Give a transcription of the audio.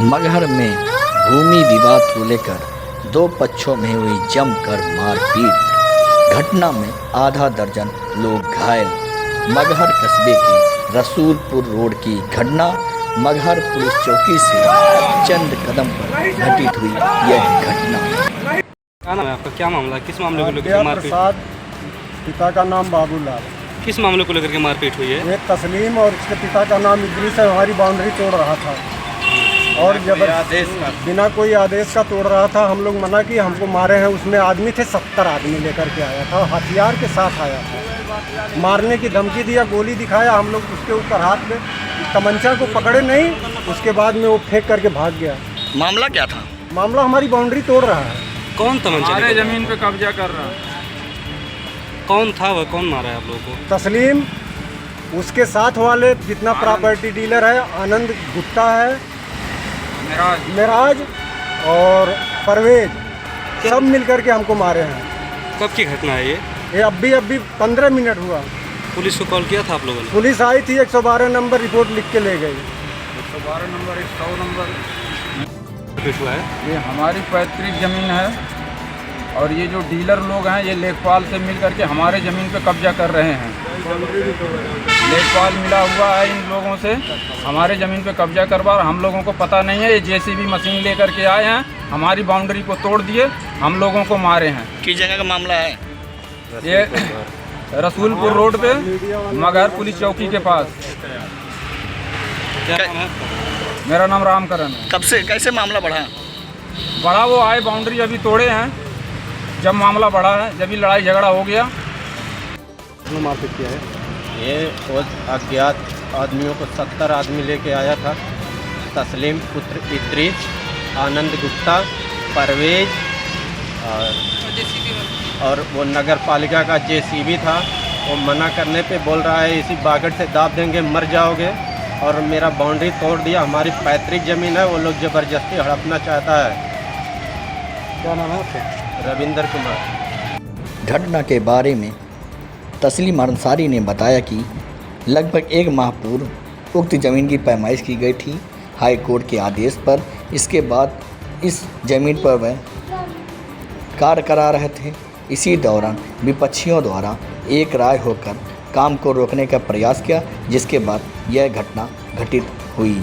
मगहर में भूमि विवाद को लेकर दो पक्षों में हुई जमकर मारपीट। घटना में आधा दर्जन लोग घायल। मगहर कस्बे के रसूलपुर रोड की घटना मगहर पुलिस चौकी से चंद कदम पर घटित हुई यह घटना। क्या नाम है आपका? क्या मामला है? किस मामले को लेकर मारपीट? प्रसाद, पिता का नाम बाबूलाल। किस मामले को लेकर के मारपीट हुई है? एक तस्लीम और उसके पिता का नाम इद्रीस है। हमारी बाउंड्री तोड़ रहा था और बिना कोई आदेश का तोड़ रहा था। हम लोग मना किए, हमको मारे हैं। उसमें आदमी थे, 70 आदमी लेकर के आया था, हथियार के साथ आया था। मारने की धमकी दिया, गोली दिखाया। हम लोग उसके ऊपर हाथ में तमंचा को पकड़े नहीं, उसके बाद में वो फेंक करके भाग गया। मामला क्या था? मामला हमारी बाउंड्री तोड़ रहा है। कौन तमंचा? हमारे जमीन पे कब्जा कर रहा है। कौन था वह? कौन मारा है आप लोगों को? तस्लीम, उसके साथ वाले जितना प्रॉपर्टी डीलर है, आनंद गुप्ता है, मेराज और परवेज, सब मिलकर के हमको मारे हैं। कब की घटना है ये? ये अभी 15 मिनट हुआ। पुलिस को कॉल किया था आप लोगों ने? पुलिस आई थी, 112 नंबर रिपोर्ट लिख के ले गई। 112 नंबर 100 नंबर कुछ हुआ है? ये हमारी पैतृक ज़मीन है और ये जो डीलर लोग हैं ये लेखपाल से मिल करके हमारे ज़मीन पे कब्जा कर रहे हैं। लेखपाल मिला हुआ है इन लोगों से, हमारे ज़मीन पे कब्जा करवा। हम लोगों को पता नहीं है। ये जेसीबी मशीन लेकर के आए हैं, हमारी बाउंड्री को तोड़ दिए, हम लोगों को मारे हैं। किस जगह का मामला है? ये रसूलपुर रोड पे मगहर पुलिस चौकी के पास। क्या नाम है आपका? मेरा नाम रामकरण है। कब से कैसे मामला बढ़ा? बड़ा वो आए, बाउंड्री अभी तोड़े हैं, जब मामला बढ़ा है, जब ही लड़ाई झगड़ा हो गया। मारपीट किया है। ये वो अज्ञात आदमियों को 70 आदमी लेके आया था। तस्लीम पुत्र इद्रीस, आनंद गुप्ता, परवेज और वो नगर पालिका का जेसीबी था। वो मना करने पे बोल रहा है इसी बागड़ से दाब देंगे, मर जाओगे। और मेरा बाउंड्री तोड़ दिया। हमारी पैतृक ज़मीन है, वो लोग ज़बरदस्ती हड़पना चाहता है। क्या नाम है आपका? रविंदर कुमार। घटना के बारे में तस्लीम अंसारी ने बताया कि लगभग 1 माह पूर्व उक्त ज़मीन की पैमाइश की गई थी हाई कोर्ट के आदेश पर। इसके बाद इस ज़मीन पर वह कार्य करा रहे थे। इसी दौरान विपक्षियों द्वारा एक राय होकर काम को रोकने का प्रयास किया, जिसके बाद यह घटना घटित हुई।